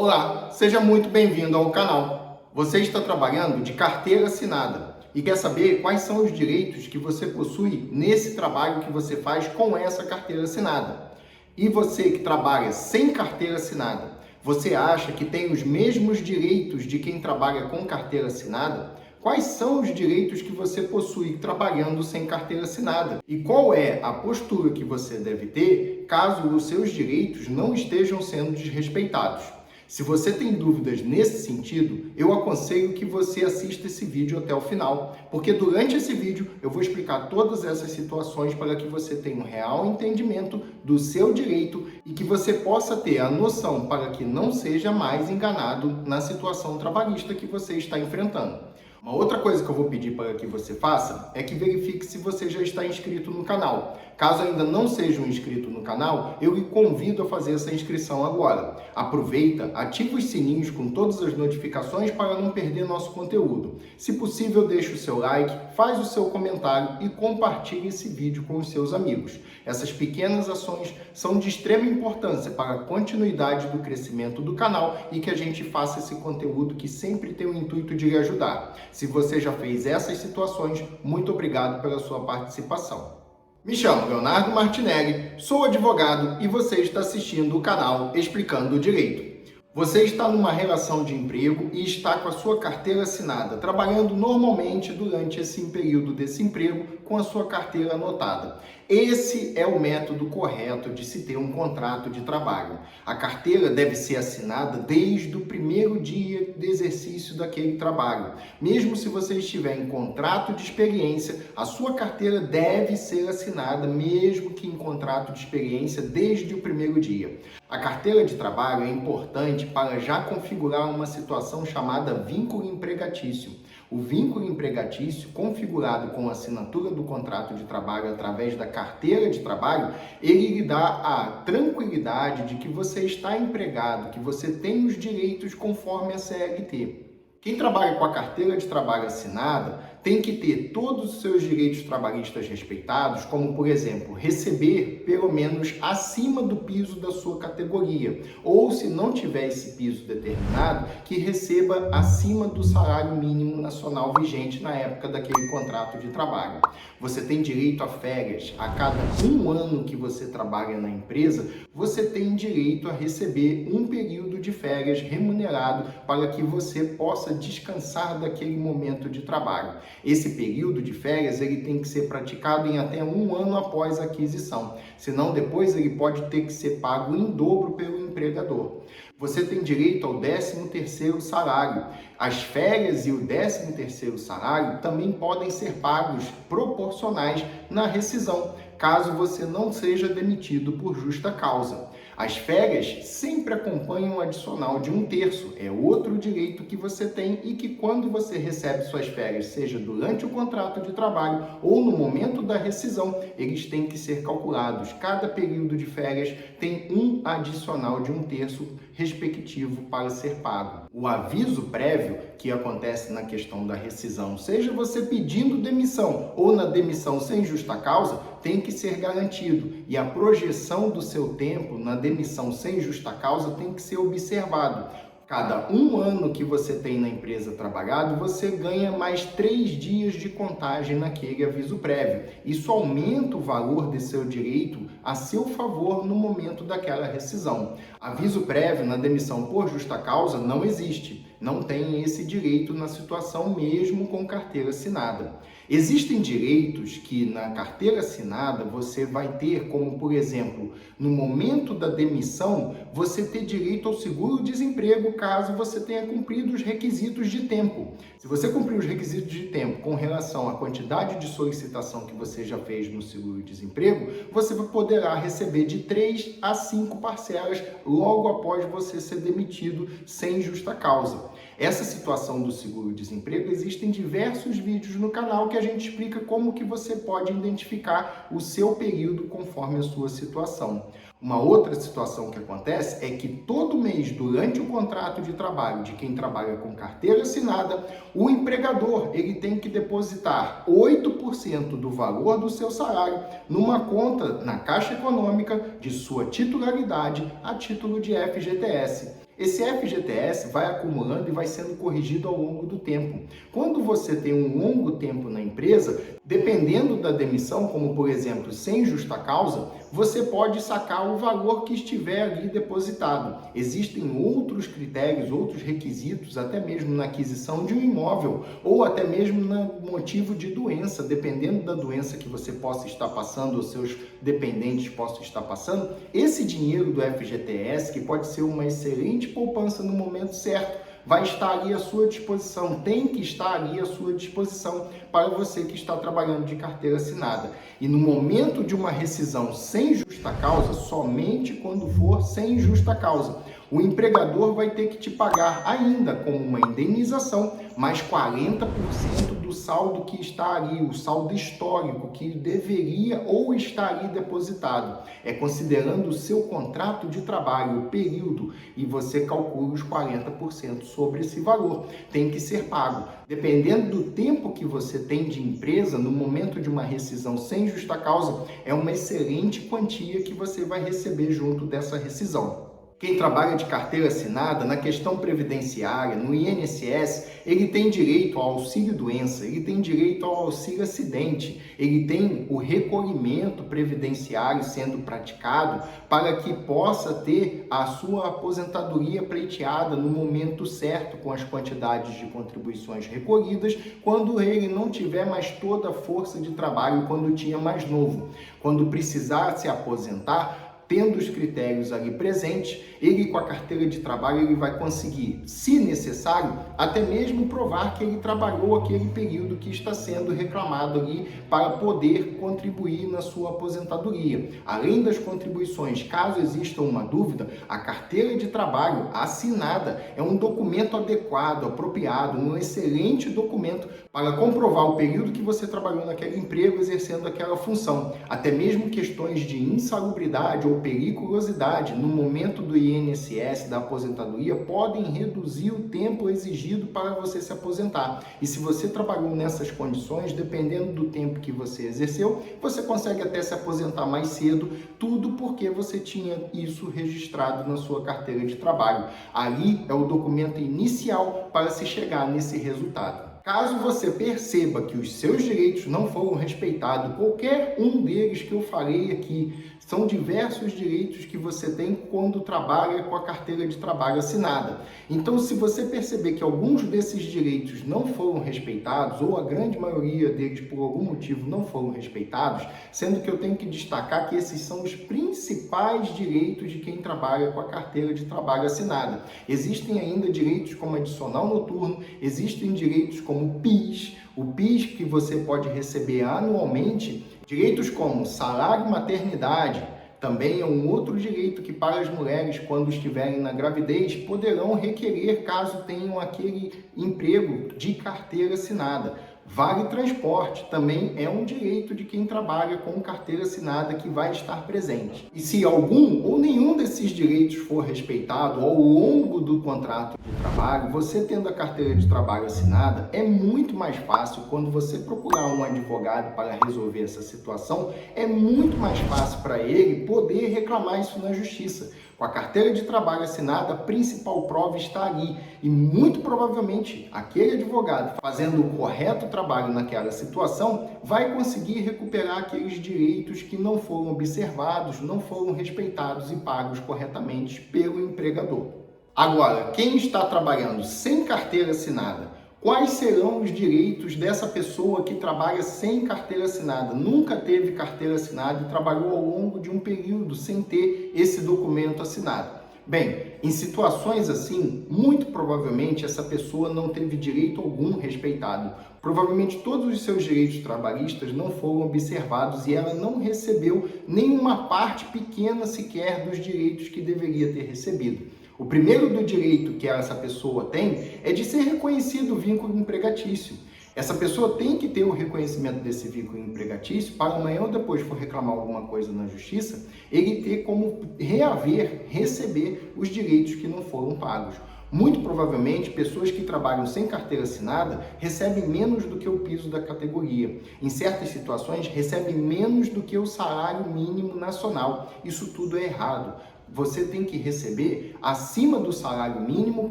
Olá, seja muito bem-vindo ao canal. Você está trabalhando de carteira assinada e quer saber quais são os direitos que você possui nesse trabalho que você faz com essa carteira assinada. E você que trabalha sem carteira assinada, você acha que tem os mesmos direitos de quem trabalha com carteira assinada? Quais são os direitos que você possui trabalhando sem carteira assinada? E qual é a postura que você deve ter caso os seus direitos não estejam sendo desrespeitados? Se você tem dúvidas nesse sentido, eu aconselho que você assista esse vídeo até o final, porque durante esse vídeo eu vou explicar todas essas situações para que você tenha um real entendimento do seu direito e que você possa ter a noção para que não seja mais enganado na situação trabalhista que você está enfrentando. Uma outra coisa que eu vou pedir para que você faça é que verifique se você já está inscrito no canal. Caso ainda não seja um inscrito no canal, eu lhe convido a fazer essa inscrição agora. Aproveita, ativa os sininhos com todas as notificações para não perder nosso conteúdo. Se possível, deixe o seu like, faz o seu comentário e compartilhe esse vídeo com os seus amigos. Essas pequenas ações são de extrema importância para a continuidade do crescimento do canal e que a gente faça esse conteúdo que sempre tem o intuito de lhe ajudar. Se você já fez essas situações, muito obrigado pela sua participação. Me chamo Leonardo Martinelli, sou advogado e você está assistindo o canal Explicando o Direito. Você está numa relação de emprego e está com a sua carteira assinada, trabalhando normalmente durante esse período desse emprego com a sua carteira anotada. Esse é o método correto de se ter um contrato de trabalho. A carteira deve ser assinada desde o primeiro dia de exercício daquele trabalho. Mesmo se você estiver em contrato de experiência, a sua carteira deve ser assinada mesmo que em contrato de experiência desde o primeiro dia. A carteira de trabalho é importante para já configurar uma situação chamada vínculo empregatício. O vínculo empregatício, configurado com a assinatura do contrato de trabalho através da carteira de trabalho, ele lhe dá a tranquilidade de que você está empregado, que você tem os direitos conforme a CLT. Quem trabalha com a carteira de trabalho assinada tem que ter todos os seus direitos trabalhistas respeitados, como, por exemplo, receber pelo menos acima do piso da sua categoria, ou se não tiver esse piso determinado, que receba acima do salário mínimo nacional vigente na época daquele contrato de trabalho. Você tem direito a férias. A cada um ano que você trabalha na empresa, você tem direito a receber um período de férias remunerado para que você possa descansar daquele momento de trabalho. Esse período de férias ele tem que ser praticado em até um ano após a aquisição, senão depois ele pode ter que ser pago em dobro pelo empregador. Você tem direito ao 13º salário. As férias e o 13º salário também podem ser pagos proporcionais na rescisão, caso você não seja demitido por justa causa. As férias sempre acompanham o adicional de 1/3. É outro direito que você tem e que quando você recebe suas férias, seja durante o contrato de trabalho ou no momento da rescisão, eles têm que ser calculados. Cada período de férias tem um adicional de 1/3 respectivo para ser pago. O aviso prévio, que acontece na questão da rescisão, seja você pedindo demissão ou na demissão sem justa causa, tem que ser garantido. E a projeção do seu tempo na demissão sem justa causa tem que ser observado. Cada um ano que você tem na empresa trabalhado, você ganha mais 3 dias de contagem naquele aviso prévio. Isso aumenta o valor de seu direito a seu favor no momento daquela rescisão. Aviso prévio na demissão por justa causa não existe. Não tem esse direito na situação mesmo com carteira assinada. Existem direitos que na carteira assinada você vai ter, como por exemplo, no momento da demissão, você ter direito ao seguro-desemprego caso você tenha cumprido os requisitos de tempo. Se você cumprir os requisitos de tempo com relação à quantidade de solicitação que você já fez no seguro-desemprego, você poderá receber de 3 a 5 parcelas logo após você ser demitido sem justa causa. Essa situação do seguro-desemprego, existem diversos vídeos no canal que a gente explica como que você pode identificar o seu período conforme a sua situação. Uma outra situação que acontece é que todo mês, durante o contrato de trabalho de quem trabalha com carteira assinada, o empregador ele tem que depositar 8% do valor do seu salário numa conta na Caixa Econômica de sua titularidade a título de FGTS. Esse FGTS vai acumulando e vai sendo corrigido ao longo do tempo. Quando você tem um longo tempo na empresa, dependendo da demissão, como por exemplo, sem justa causa, você pode sacar o valor que estiver ali depositado. Existem outros critérios, outros requisitos, até mesmo na aquisição de um imóvel ou até mesmo no motivo de doença, dependendo da doença que você possa estar passando ou seus dependentes possam estar passando. Esse dinheiro do FGTS, que pode ser uma excelente poupança no momento certo, vai estar ali à sua disposição, tem que estar ali à sua disposição para você que está trabalhando de carteira assinada. E no momento de uma rescisão sem justa causa, somente quando for sem justa causa, o empregador vai ter que te pagar ainda como uma indenização, mais 40% do saldo que está ali, o saldo histórico que deveria ou está ali depositado. É considerando o seu contrato de trabalho, o período, e você calcula os 40% sobre esse valor. Tem que ser pago. Dependendo do tempo que você tem de empresa, no momento de uma rescisão sem justa causa, é uma excelente quantia que você vai receber junto dessa rescisão. Quem trabalha de carteira assinada, na questão previdenciária, no INSS, ele tem direito ao auxílio-doença, ele tem direito ao auxílio-acidente, ele tem o recolhimento previdenciário sendo praticado para que possa ter a sua aposentadoria pleiteada no momento certo, com as quantidades de contribuições recolhidas, quando ele não tiver mais toda a força de trabalho quando tinha mais novo. Quando precisar se aposentar, tendo os critérios ali presentes, ele com a carteira de trabalho ele vai conseguir, se necessário, até mesmo provar que ele trabalhou aquele período que está sendo reclamado ali para poder contribuir na sua aposentadoria. Além das contribuições, caso exista uma dúvida, a carteira de trabalho assinada é um documento adequado, apropriado, um excelente documento para comprovar o período que você trabalhou naquele emprego exercendo aquela função. Até mesmo questões de insalubridade ou periculosidade no momento do INSS, da aposentadoria, podem reduzir o tempo exigido para você se aposentar. E se você trabalhou nessas condições, dependendo do tempo que você exerceu, você consegue até se aposentar mais cedo, tudo porque você tinha isso registrado na sua carteira de trabalho. Ali é o documento inicial para se chegar nesse resultado. Caso você perceba que os seus direitos não foram respeitados, qualquer um deles que eu falei aqui, são diversos direitos que você tem quando trabalha com a carteira de trabalho assinada. Então, se você perceber que alguns desses direitos não foram respeitados, ou a grande maioria deles por algum motivo não foram respeitados, sendo que eu tenho que destacar que esses são os principais direitos de quem trabalha com a carteira de trabalho assinada. Existem ainda direitos como adicional noturno, existem direitos como o PIS que você pode receber anualmente, direitos como salário maternidade, também é um outro direito que para as mulheres, quando estiverem na gravidez, poderão requerer caso tenham aquele emprego de carteira assinada. Vale transporte também é um direito de quem trabalha com carteira assinada que vai estar presente. E se algum ou nenhum desses direitos for respeitado ao longo do contrato de trabalho, você tendo a carteira de trabalho assinada, é muito mais fácil quando você procurar um advogado para resolver essa situação, é muito mais fácil para ele poder reclamar isso na justiça. Com a carteira de trabalho assinada, a principal prova está ali e muito provavelmente aquele advogado fazendo o correto trabalho naquela situação vai conseguir recuperar aqueles direitos que não foram observados, não foram respeitados e pagos corretamente pelo empregador. Agora, quem está trabalhando sem carteira assinada, quais serão os direitos dessa pessoa que trabalha sem carteira assinada, nunca teve carteira assinada e trabalhou ao longo de um período sem ter esse documento assinado? Bem, em situações assim, muito provavelmente essa pessoa não teve direito algum respeitado. Provavelmente todos os seus direitos trabalhistas não foram observados e ela não recebeu nenhuma parte pequena sequer dos direitos que deveria ter recebido. O primeiro do direito que essa pessoa tem é de ser reconhecido o vínculo empregatício. Essa pessoa tem que ter o reconhecimento desse vínculo empregatício para amanhã ou depois for reclamar alguma coisa na justiça, ele ter como receber os direitos que não foram pagos. Muito provavelmente, pessoas que trabalham sem carteira assinada recebem menos do que o piso da categoria. Em certas situações, recebem menos do que o salário mínimo nacional. Isso tudo é errado. você tem que receber acima do salário mínimo,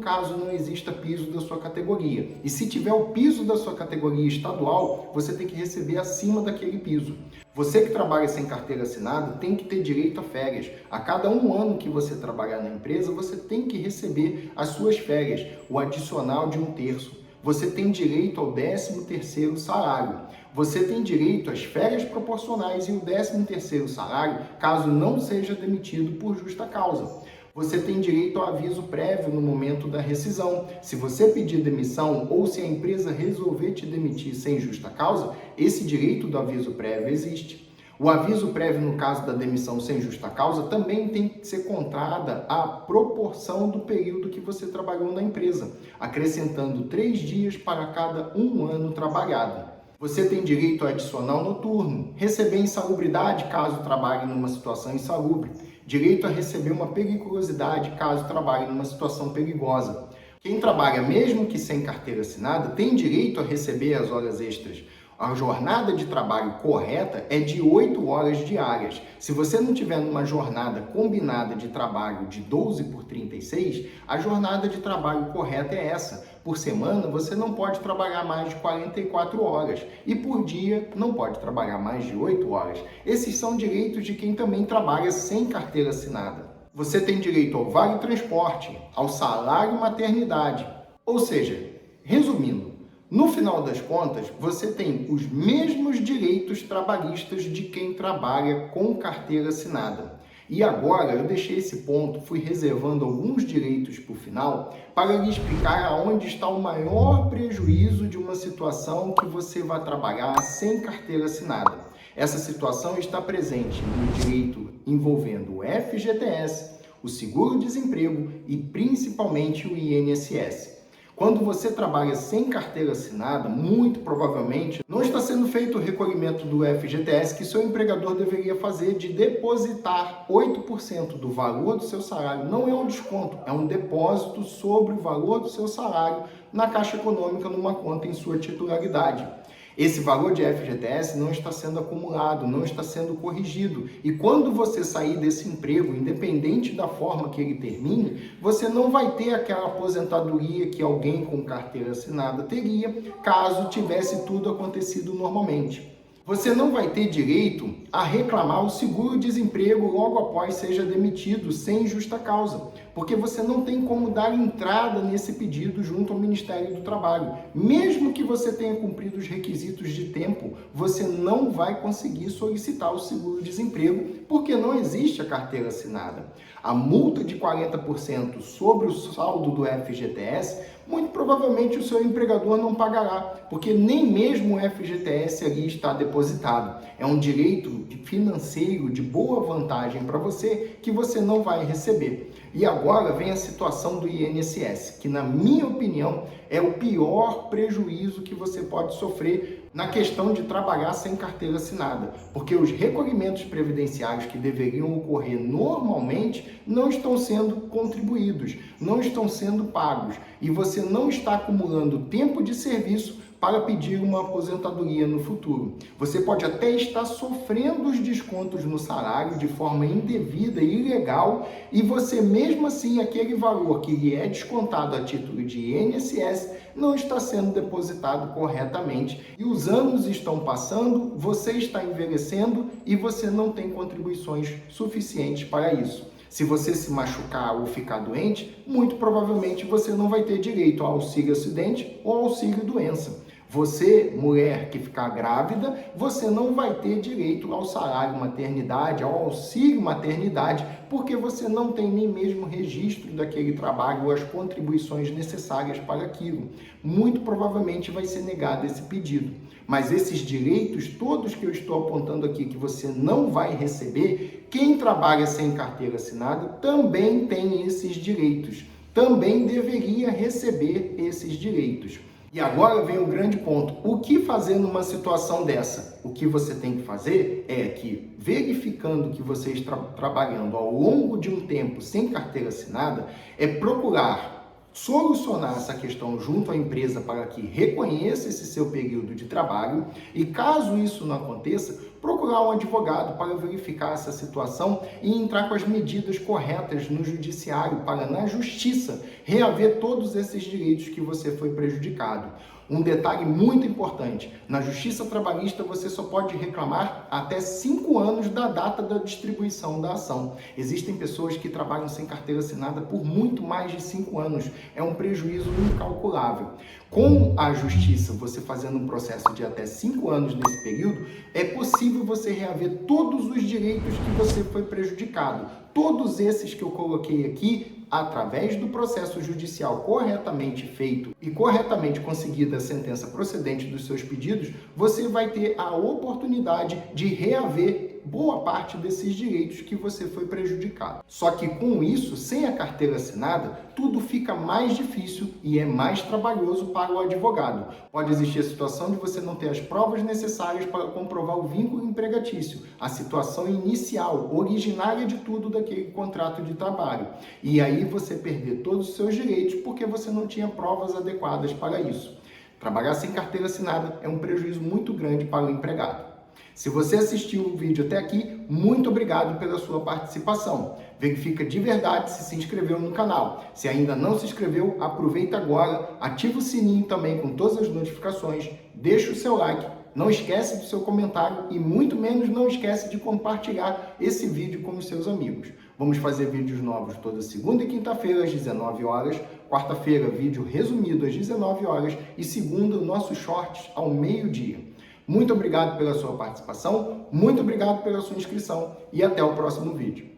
caso não exista piso da sua categoria. E se tiver o piso da sua categoria estadual, você tem que receber acima daquele piso. Você que trabalha sem carteira assinada tem que ter direito a férias. A cada um ano que você trabalhar na empresa, você tem que receber as suas férias, o adicional de 1/3. Você tem direito ao 13º salário. Você tem direito às férias proporcionais e o 13º salário, caso não seja demitido por justa causa. Você tem direito ao aviso prévio no momento da rescisão. Se você pedir demissão ou se a empresa resolver te demitir sem justa causa, esse direito do aviso prévio existe. O aviso prévio, no caso da demissão sem justa causa, também tem que ser contada a proporção do período que você trabalhou na empresa, acrescentando 3 dias para cada 1 ano trabalhado. Você tem direito a adicional noturno, receber insalubridade caso trabalhe numa situação insalubre, direito a receber uma periculosidade caso trabalhe numa situação perigosa. Quem trabalha mesmo que sem carteira assinada tem direito a receber as horas extras. A jornada de trabalho correta é de 8 horas diárias. Se você não tiver numa jornada combinada de trabalho de 12 por 36, a jornada de trabalho correta é essa. Por semana, você não pode trabalhar mais de 44 horas e por dia não pode trabalhar mais de 8 horas. Esses são direitos de quem também trabalha sem carteira assinada. Você tem direito ao vale transporte, ao salário maternidade. Ou seja, resumindo, no final das contas, você tem os mesmos direitos trabalhistas de quem trabalha com carteira assinada. E agora eu deixei esse ponto, fui reservando alguns direitos para o final, para lhe explicar aonde está o maior prejuízo de uma situação que você vai trabalhar sem carteira assinada. Essa situação está presente no direito envolvendo o FGTS, o seguro-desemprego e principalmente o INSS. Quando você trabalha sem carteira assinada, muito provavelmente não está sendo feito o recolhimento do FGTS que seu empregador deveria fazer de depositar 8% do valor do seu salário. Não é um desconto, é um depósito sobre o valor do seu salário na Caixa Econômica numa conta em sua titularidade. Esse valor de FGTS não está sendo acumulado, não está sendo corrigido. E quando você sair desse emprego, independente da forma que ele termine, você não vai ter aquela aposentadoria que alguém com carteira assinada teria, caso tivesse tudo acontecido normalmente. Você não vai ter direito a reclamar o seguro-desemprego logo após seja demitido sem justa causa, porque você não tem como dar entrada nesse pedido junto ao Ministério do Trabalho. Mesmo que você tenha cumprido os requisitos de tempo, você não vai conseguir solicitar o seguro-desemprego, porque não existe a carteira assinada. A multa de 40% sobre o saldo do FGTS, muito provavelmente o seu empregador não pagará, porque nem mesmo o FGTS ali está depositado. É um direito financeiro de boa vantagem para você que você não vai receber. E agora vem a situação do INSS, que na minha opinião é o pior prejuízo que você pode sofrer na questão de trabalhar sem carteira assinada, porque os recolhimentos previdenciários que deveriam ocorrer normalmente não estão sendo contribuídos, não estão sendo pagos e você não está acumulando tempo de serviço para pedir uma aposentadoria no futuro. Você pode até estar sofrendo os descontos no salário de forma indevida e ilegal e você mesmo assim, aquele valor que lhe é descontado a título de INSS não está sendo depositado corretamente. E os anos estão passando, você está envelhecendo e você não tem contribuições suficientes para isso. Se você se machucar ou ficar doente, muito provavelmente você não vai ter direito ao auxílio acidente ou auxílio doença. Você, mulher que ficar grávida, você não vai ter direito ao salário maternidade, ao auxílio maternidade, porque você não tem nem mesmo registro daquele trabalho ou as contribuições necessárias para aquilo. Muito provavelmente vai ser negado esse pedido. Mas esses direitos todos que eu estou apontando aqui que você não vai receber, quem trabalha sem carteira assinada também tem esses direitos, também deveria receber esses direitos. E agora vem o grande ponto. O que fazer numa situação dessa? O que você tem que fazer é que, verificando que você está trabalhando ao longo de um tempo sem carteira assinada, é procurar solucionar essa questão junto à empresa para que reconheça esse seu período de trabalho e, caso isso não aconteça, procurar um advogado para verificar essa situação e entrar com as medidas corretas no judiciário para, na justiça, reaver todos esses direitos que você foi prejudicado. Um detalhe muito importante, na Justiça Trabalhista você só pode reclamar até 5 anos da data da distribuição da ação. Existem pessoas que trabalham sem carteira assinada por muito mais de 5 anos. É um prejuízo incalculável. Com a Justiça, você fazendo um processo de até 5 anos nesse período, é possível você reaver todos os direitos que você foi prejudicado. Todos esses que eu coloquei aqui, através do processo judicial corretamente feito e corretamente conseguida a sentença procedente dos seus pedidos, você vai ter a oportunidade de reaver boa parte desses direitos que você foi prejudicado. Só que com isso, sem a carteira assinada, tudo fica mais difícil e é mais trabalhoso para o advogado. Pode existir a situação de você não ter as provas necessárias para comprovar o vínculo empregatício, a situação inicial, originária de tudo daquele contrato de trabalho. E aí você perder todos os seus direitos porque você não tinha provas adequadas para isso. Trabalhar sem carteira assinada é um prejuízo muito grande para o empregado. Se você assistiu o vídeo até aqui, muito obrigado pela sua participação. Verifica de verdade se inscreveu no canal. Se ainda não se inscreveu, aproveita agora, ativa o sininho também com todas as notificações, deixa o seu like, não esquece do seu comentário e muito menos não esquece de compartilhar esse vídeo com os seus amigos. Vamos fazer vídeos novos toda segunda e quinta-feira às 19 horas, quarta-feira vídeo resumido às 19 horas e segunda nossos shorts ao meio-dia. Muito obrigado pela sua participação, muito obrigado pela sua inscrição e até o próximo vídeo.